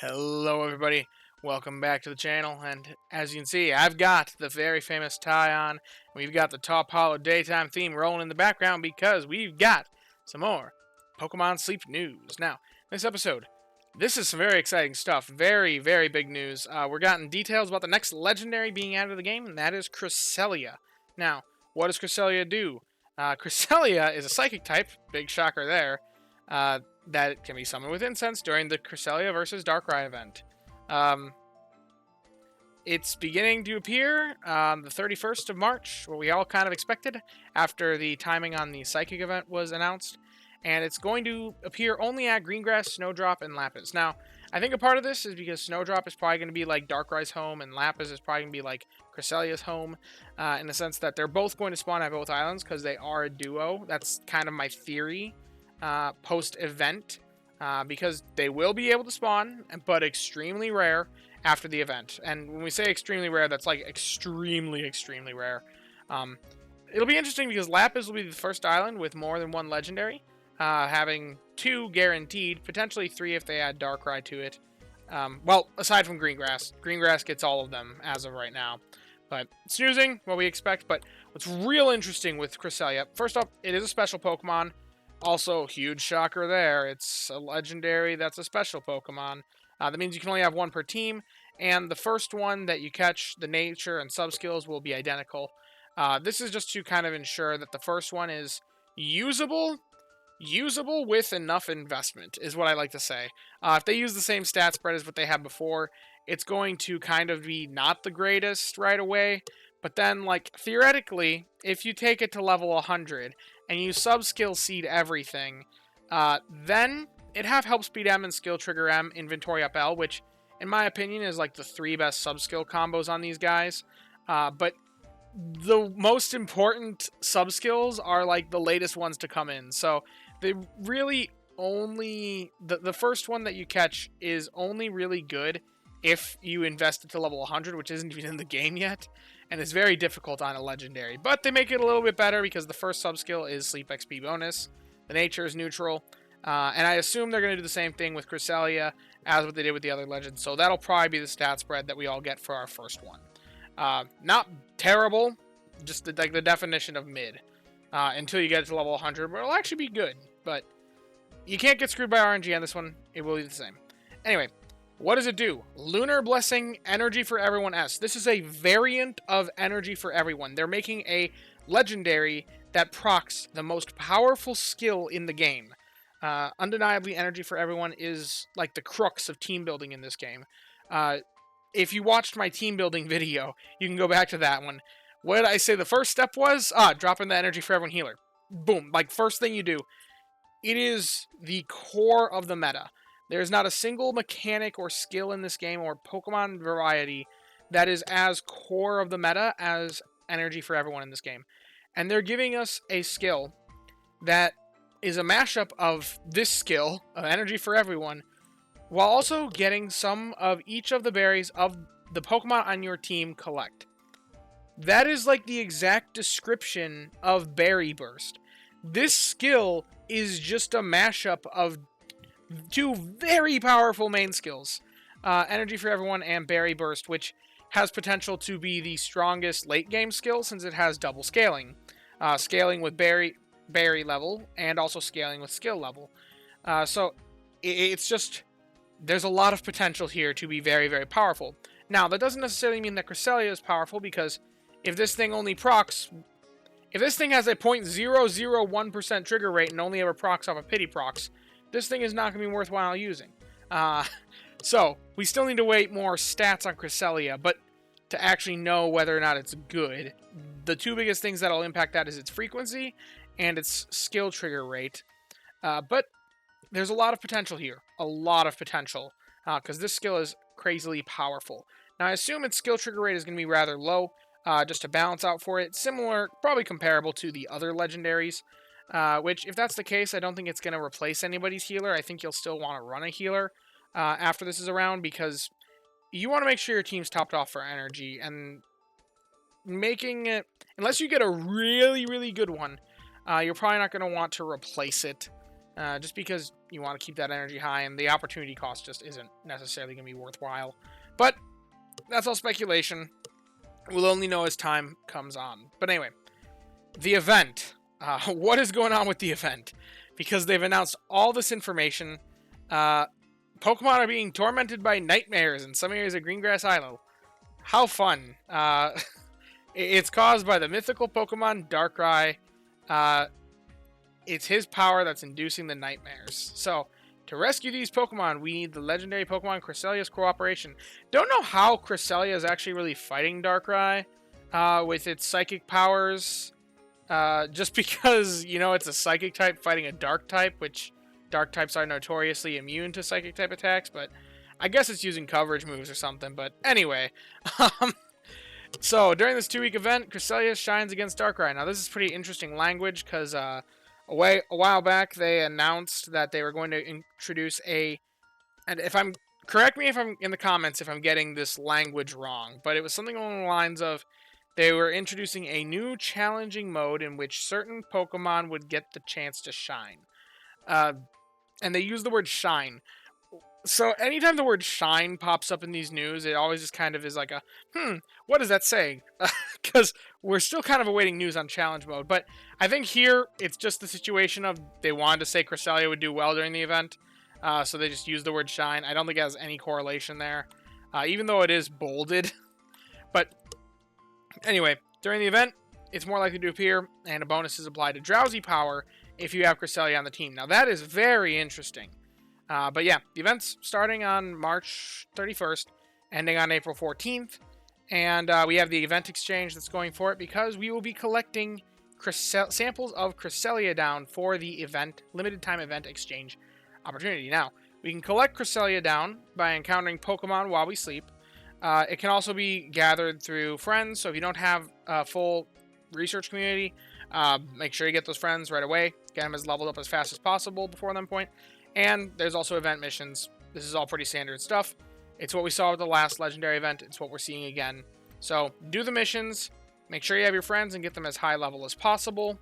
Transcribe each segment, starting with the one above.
Hello everybody, welcome back to the channel, and as you can see, I've got the very famous tie on. We've got the Top Hollow daytime theme rolling in the background because we've got some more Pokemon Sleep news. Now, this episode, this is some very exciting stuff, very, very big news. We're getting details about the next legendary being added to the game, and that is Cresselia. Now, what does Cresselia do? Cresselia is a psychic type, big shocker there. That can be summoned with incense during the Cresselia versus Darkrai event. It's beginning to appear on the 31st of March, what we all kind of expected after the timing on the Psychic event was announced. And it's going to appear only at Greengrass, Snowdrop, and Lapis. Now, I think a part of this is because Snowdrop is probably going to be like Darkrai's home, and Lapis is probably going to be like Cresselia's home, in the sense that they're both going to spawn at both islands because they are a duo. That's kind of my theory post-event, because they will be able to spawn, but extremely rare after the event. And when we say extremely rare, that's like extremely, extremely rare. It'll be interesting because Lapis will be the first island with more than one legendary, having 2 guaranteed, potentially 3 if they add Darkrai to it. Well, aside from Greengrass. Greengrass gets all of them as of right now. But snoozing, what we expect. But what's real interesting with Cresselia, first off, it is a special Pokemon. Also, huge shocker there. It's a legendary that's a special Pokemon. That means you can only have 1 per team, and the first one that you catch, the nature and sub-skills will be identical. This is just to kind of ensure that the first one is usable with enough investment, is what I like to say. If they use the same stat spread as what they had before, it's going to kind of be not the greatest right away, but then, like, theoretically, if you take it to level 100 and you sub-skill seed everything, then it'd have Help Speed M and Skill Trigger M, Inventory Up L, which, in my opinion, is like the 3 best sub-skill combos on these guys. But the most important sub-skills are, like, the latest ones to come in. So, they really only... The first one that you catch is only really good if you invest it to level 100, which isn't even in the game yet, and it's very difficult on a legendary. But they make it a little bit better because the first sub-skill is Sleep XP bonus, the nature is neutral, and I assume they're going to do the same thing with Cresselia as what they did with the other legends, so that'll probably be the stat spread that we all get for our first one. Not terrible, just like the definition of mid, until you get to level 100, where it'll actually be good, but you can't get screwed by RNG on this one, it will be the same. Anyway, what does it do? Lunar Blessing, Energy for Everyone S. This is a variant of Energy for Everyone. They're making a legendary that procs the most powerful skill in the game. Undeniably, Energy for Everyone is like the crux of team building in this game. If you watched my team building video, you can go back to that one. What did I say the first step was? Drop in the Energy for Everyone healer. Boom. Like, first thing you do. It is the core of the meta. There's not a single mechanic or skill in this game or Pokemon variety that is as core of the meta as Energy for Everyone in this game. And they're giving us a skill that is a mashup of this skill, of Energy for Everyone, while also getting some of each of the berries of the Pokemon on your team collect. That is like the exact description of Berry Burst. This skill is just a mashup of 2 very powerful main skills, Energy for Everyone and Berry Burst, which has potential to be the strongest late game skill since it has double scaling. Scaling with berry level and also scaling with skill level. So it's just, there's a lot of potential here to be very, very powerful. Now, that doesn't necessarily mean that Cresselia is powerful, because if this thing only procs... If this thing has a 0.001% trigger rate and only ever procs off of pity procs, this thing is not going to be worthwhile using. So, we still need to wait more stats on Cresselia, but to actually know whether or not it's good, the 2 biggest things that will impact that is its frequency and its skill trigger rate. But there's a lot of potential here. A lot of potential. Because this skill is crazily powerful. Now, I assume its skill trigger rate is going to be rather low, just to balance out for it. Similar, probably comparable to the other legendaries. Which, if that's the case, I don't think it's going to replace anybody's healer. I think you'll still want to run a healer after this is around, because you want to make sure your team's topped off for energy, and making it, unless you get a really, really good one, you're probably not going to want to replace it, just because you want to keep that energy high, and the opportunity cost just isn't necessarily going to be worthwhile. But that's all speculation. We'll only know as time comes on. But anyway, the event. What is going on with the event? Because they've announced all this information. Pokemon are being tormented by nightmares in some areas of Greengrass Isle. How fun. It's caused by the mythical Pokemon Darkrai. It's his power that's inducing the nightmares. So, to rescue these Pokemon, we need the legendary Pokemon Cresselia's cooperation. Don't know how Cresselia is actually really fighting Darkrai with its psychic powers. Just because, it's a psychic type fighting a dark type, which dark types are notoriously immune to psychic type attacks, but I guess it's using coverage moves or something. But anyway, so during this 2-week event, Cresselia shines against Darkrai. Now this is pretty interesting language because a while back they announced that they were going to introduce and correct me if I'm in the comments if I'm getting this language wrong, but it was something along the lines of they were introducing a new challenging mode in which certain Pokemon would get the chance to shine. And they use the word shine. So anytime the word shine pops up in these news, it always just kind of is like what does that say? Because we're still kind of awaiting news on challenge mode. But I think here, it's just the situation of they wanted to say Cresselia would do well during the event. So they just used the word shine. I don't think it has any correlation there. Even though it is bolded. But anyway, during the event, it's more likely to appear, and a bonus is applied to Drowsy power if you have Cresselia on the team. Now, that is very interesting. But yeah, the event's starting on March 31st, ending on April 14th. And we have the event exchange that's going for it because we will be collecting samples of Cresselia down for the limited time event exchange opportunity. Now, we can collect Cresselia down by encountering Pokemon while we sleep. It can also be gathered through friends, so if you don't have a full research community, make sure you get those friends right away. Get them as leveled up as fast as possible before that point. And there's also event missions. This is all pretty standard stuff. It's what we saw with the last legendary event. It's what we're seeing again. So do the missions. Make sure you have your friends and get them as high level as possible.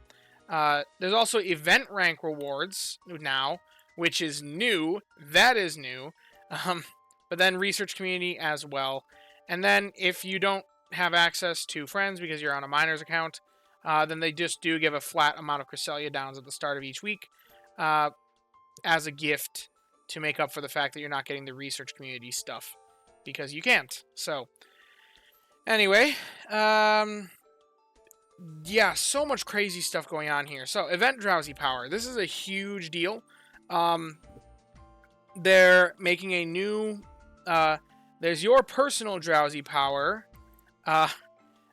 There's also event rank rewards now, which is new. That is new. But then research community as well. And then if you don't have access to friends because you're on a miner's account, then they just do give a flat amount of Cresselia downs at the start of each week as a gift to make up for the fact that you're not getting the research community stuff because you can't. So anyway, yeah, so much crazy stuff going on here. So event Drowsy power. This is a huge deal. They're making a new there's your personal Drowsy power,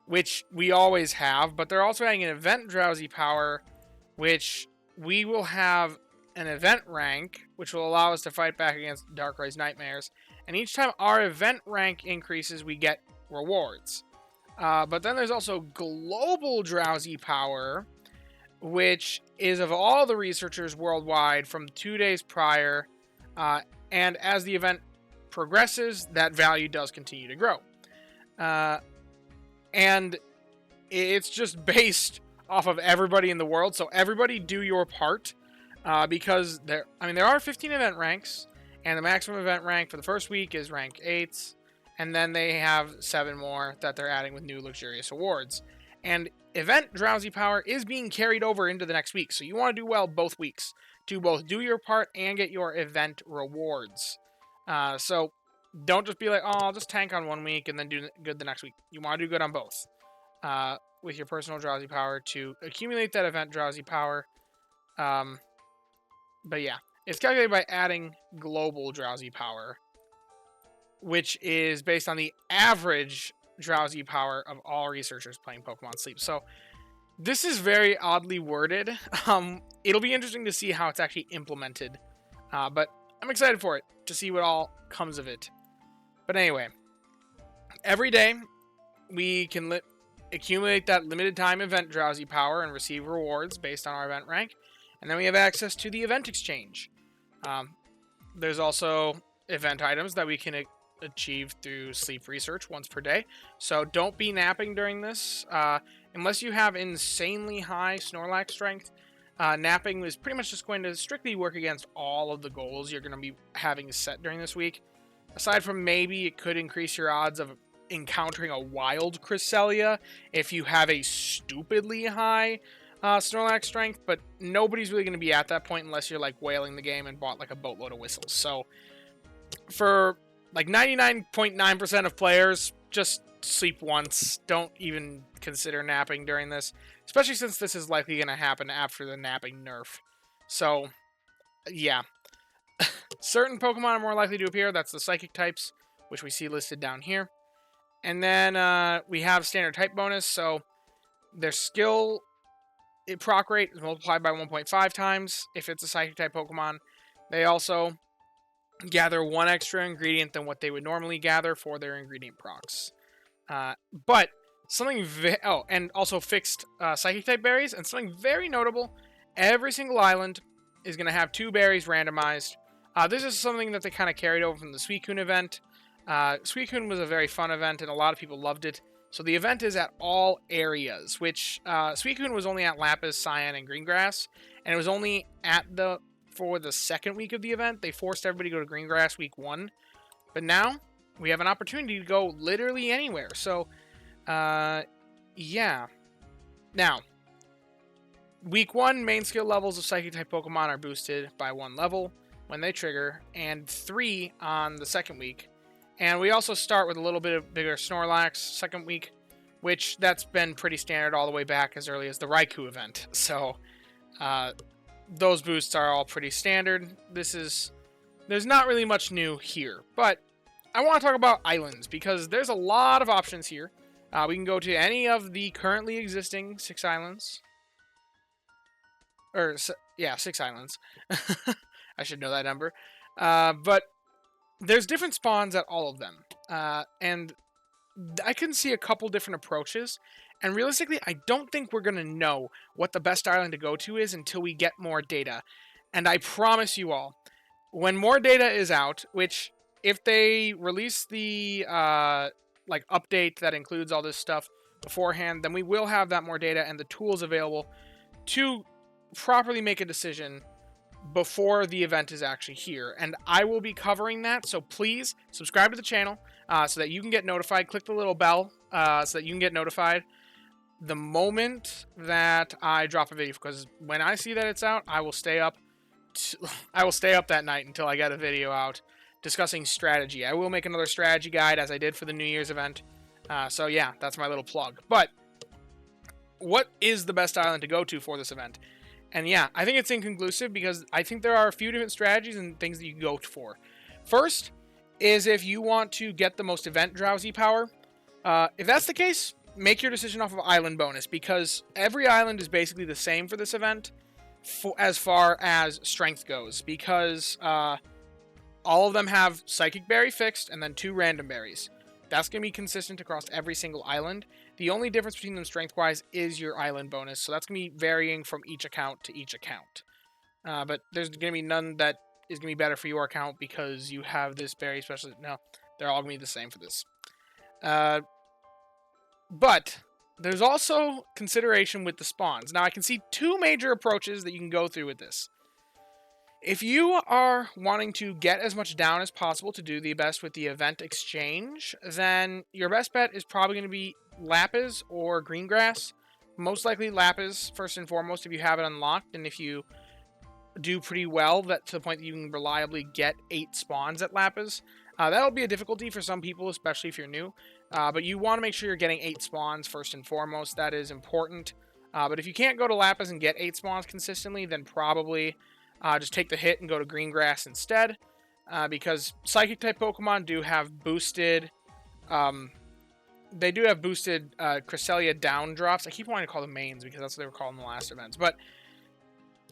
which we always have, but they're also adding an event Drowsy power, which we will have an event rank, which will allow us to fight back against Darkrai's nightmares. And each time our event rank increases, we get rewards. But then there's also global Drowsy power, which is of all the researchers worldwide from 2 days prior. And as the event progresses, that value does continue to grow. And it's just based off of everybody in the world. So everybody do your part. Because there are 15 event ranks, and the maximum event rank for the first week is rank 8, and then they have 7 more that they're adding with new luxurious awards. And event Drowsy power is being carried over into the next week, so you want to do well both weeks to both do your part and get your event rewards. So don't just be like, oh, I'll just tank on 1 week and then do good the next week. You want to do good on both with your personal Drowsy power to accumulate that event Drowsy power. But yeah, it's calculated by adding global Drowsy power, which is based on the average Drowsy power of all researchers playing Pokemon Sleep. So this is very oddly worded. It'll be interesting to see how it's actually implemented. But I'm excited for it, to see what all comes of it. But anyway, every day we can accumulate that limited time event Drowsy power and receive rewards based on our event rank. And then we have access to the event exchange. There's also event items that we can achieve through sleep research once per day. So don't be napping during this. Unless you have insanely high Snorlax strength, napping is pretty much just going to strictly work against all of the goals you're going to be having set during this week. Aside from maybe it could increase your odds of encountering a wild Cresselia if you have a stupidly high Snorlax strength, but nobody's really going to be at that point unless you're like whaling the game and bought like a boatload of whistles. So for like 99.9% of players, just sleep once. Don't even consider napping during this, especially since this is likely going to happen after the napping nerf. So yeah, certain Pokemon are more likely to appear. That's the Psychic types, which we see listed down here. And then we have standard type bonus, so their skill proc rate is multiplied by 1.5 times if it's a Psychic type Pokemon. They also gather one extra ingredient than what they would normally gather for their ingredient procs. But something and also fixed Psychic type berries, and something very notable, every single island is going to have 2 berries randomized. This is something that they kind of carried over from the Suicune event. Suicune was a very fun event, and a lot of people loved it. So the event is at all areas, which Suicune was only at Lapis, Cyan, and Greengrass, and it was only for the second week of the event. They forced everybody to go to Greengrass week 1, but now we have an opportunity to go literally anywhere. So, yeah. Now, week 1 main skill levels of Psychic type Pokemon are boosted by 1 level when they trigger, and 3 on the second week. And we also start with a little bit of bigger Snorlax second week, which that's been pretty standard all the way back as early as the Raikou event. So those boosts are all pretty standard. There's not really much new here, but I want to talk about islands because there's a lot of options here. We can go to any of the currently existing 6 islands. Yeah, 6 islands. I should know that number. But there's different spawns at all of them. And I can see a couple different approaches. And realistically, I don't think we're going to know what the best island to go to is until we get more data. And I promise you all, when more data is out, which if they release the update that includes all this stuff beforehand, then we will have that more data and the tools available to properly make a decision before the event is actually here. And I will be covering that, so please subscribe to the channel so that you can get notified. Click the little bell so that you can get notified the moment that I drop a video, because when I see that it's out, I will stay up that night until I get a video out discussing strategy. I will make another strategy guide as I did for the New Year's event. So yeah, that's my little plug. But what is the best island to go to for this event? And yeah, I think it's inconclusive because I think there are a few different strategies and things that you can go for. First is if you want to get the most event Drowsy power. If that's the case, make your decision off of island bonus, because every island is basically the same for this event as far as strength goes, because all of them have Psychic Berry fixed and then 2 random berries. That's going to be consistent across every single island. The only difference between them strength-wise is your island bonus, so that's going to be varying from each account to each account. But there's going to be none that is going to be better for your account because you have this berry special. No, they're all going to be the same for this. But there's also consideration with the spawns. Now, I can see 2 major approaches that you can go through with this. If you are wanting to get as much down as possible to do the best with the event exchange, then your best bet is probably going to be Lapis or Greengrass. Most likely Lapis, first and foremost, if you have it unlocked, and if you do pretty well, to the point that you can reliably get 8 spawns at Lapis. That'll be a difficulty for some people, especially if you're new. But you want to make sure you're getting 8 spawns first and foremost. That is important. But if you can't go to Lapis and get 8 spawns consistently, then probably just take the hit and go to Greengrass instead. Because Psychic-type Pokemon do have boosted... they do have boosted Cresselia down drops. I keep wanting to call them mains because that's what they were called in the last events. But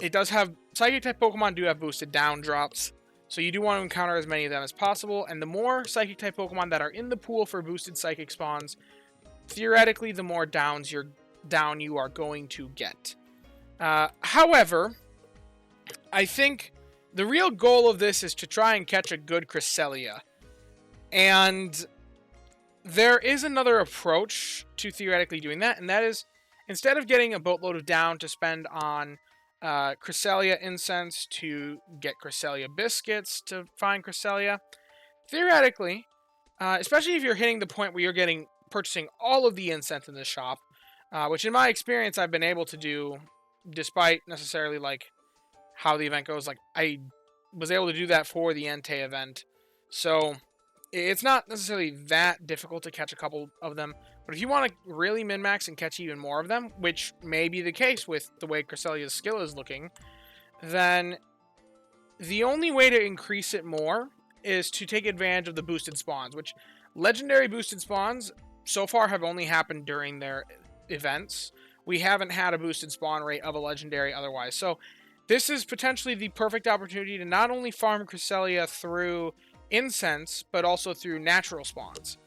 it does have... Psychic-type Pokemon do have boosted down drops. So you do want to encounter as many of them as possible. And the more Psychic-type Pokemon that are in the pool for boosted Psychic spawns, theoretically, the more down you are going to get. However, I think the real goal of this is to try and catch a good Cresselia. And there is another approach to theoretically doing that, and that is, instead of getting a boatload of down to spend on Cresselia incense to get Cresselia biscuits to find Cresselia. Theoretically, especially if you're hitting the point where you're purchasing all of the incense in this shop, which in my experience I've been able to do, despite necessarily like how the event goes. Like I was able to do that for the Entei event, so it's not necessarily that difficult to catch a couple of them. But if you want to really min-max and catch even more of them, which may be the case with the way Cresselia's skill is looking, then the only way to increase it more is to take advantage of the boosted spawns, which legendary boosted spawns so far have only happened during their events. We haven't had a boosted spawn rate of a legendary otherwise. So this is potentially the perfect opportunity to not only farm Cresselia through incense, but also through natural spawns.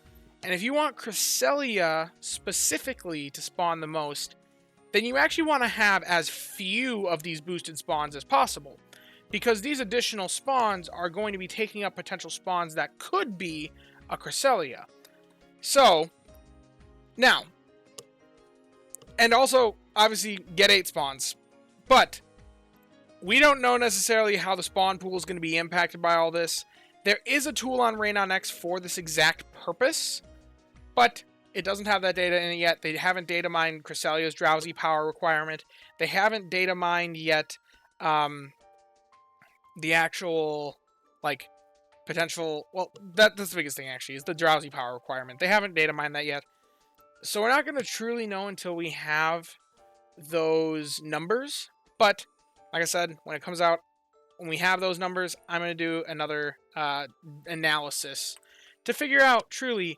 And if you want Cresselia specifically to spawn the most, then you actually want to have as few of these boosted spawns as possible, because these additional spawns are going to be taking up potential spawns that could be a Cresselia. So, now, and also, obviously, get 8 spawns, but we don't know necessarily how the spawn pool is going to be impacted by all this. There is a tool on Raynon X for this exact purpose, but it doesn't have that data in it yet. They haven't data mined Cresselia's Drowsy power requirement. They haven't data mined yet the actual, like, potential... Well, that's the biggest thing, actually, is the Drowsy power requirement. They haven't data mined that yet. So we're not going to truly know until we have those numbers. But, like I said, when it comes out, when we have those numbers, I'm going to do another analysis to figure out truly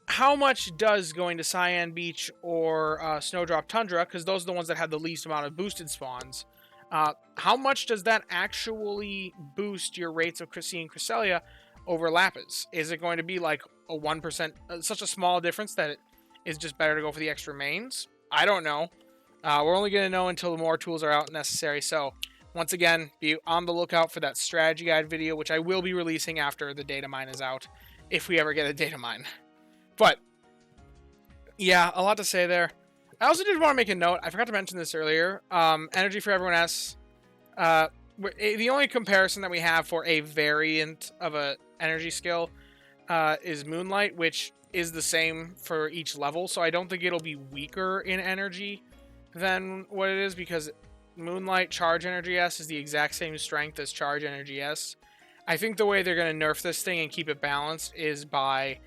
how much does going to Cyan Beach or Snowdrop Tundra, because those are the ones that have the least amount of boosted spawns, how much does that actually boost your rates of seeing Cresselia over Lapis? Is it going to be like a 1%, such a small difference that it is just better to go for the extra mains? I don't know. We're only going to know until more tools are out necessary. So, once again, be on the lookout for that strategy guide video, which I will be releasing after the data mine is out, if we ever get a data mine. But, yeah, a lot to say there. I also did want to make a note. I forgot to mention this earlier. Energy for Everyone S. The only comparison that we have for a variant of a energy skill is Moonlight, which is the same for each level. So I don't think it'll be weaker in energy than what it is, because Moonlight Charge Energy S is the exact same strength as Charge Energy S. I think the way they're going to nerf this thing and keep it balanced is by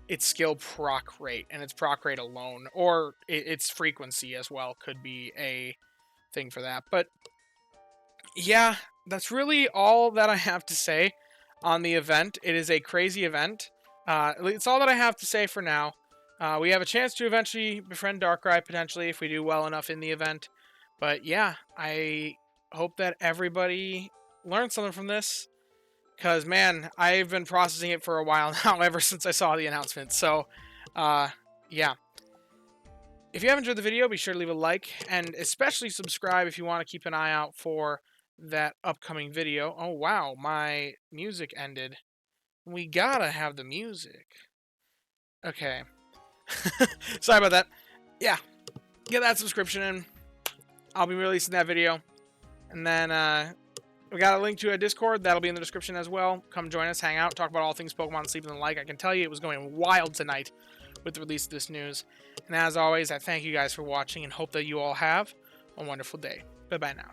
its skill proc rate, and its proc rate alone, or its frequency as well could be a thing for that. But yeah, that's really all that I have to say on the event. It is a crazy event. It's all that I have to say for now. We have a chance to eventually befriend Darkrai, potentially, if we do well enough in the event. But yeah, I hope that everybody learned something from this, because, man, I've been processing it for a while now, ever since I saw the announcement. So, yeah. If you have enjoyed the video, be sure to leave a like, and especially subscribe if you want to keep an eye out for that upcoming video. Oh, wow, my music ended. We gotta have the music. Okay. Sorry about that. Yeah, get that subscription in. I'll be releasing that video. And then, we got a link to a Discord. That'll be in the description as well. Come join us, hang out, talk about all things Pokemon, Sleep, and the like. I can tell you it was going wild tonight with the release of this news. And as always, I thank you guys for watching and hope that you all have a wonderful day. Bye-bye now.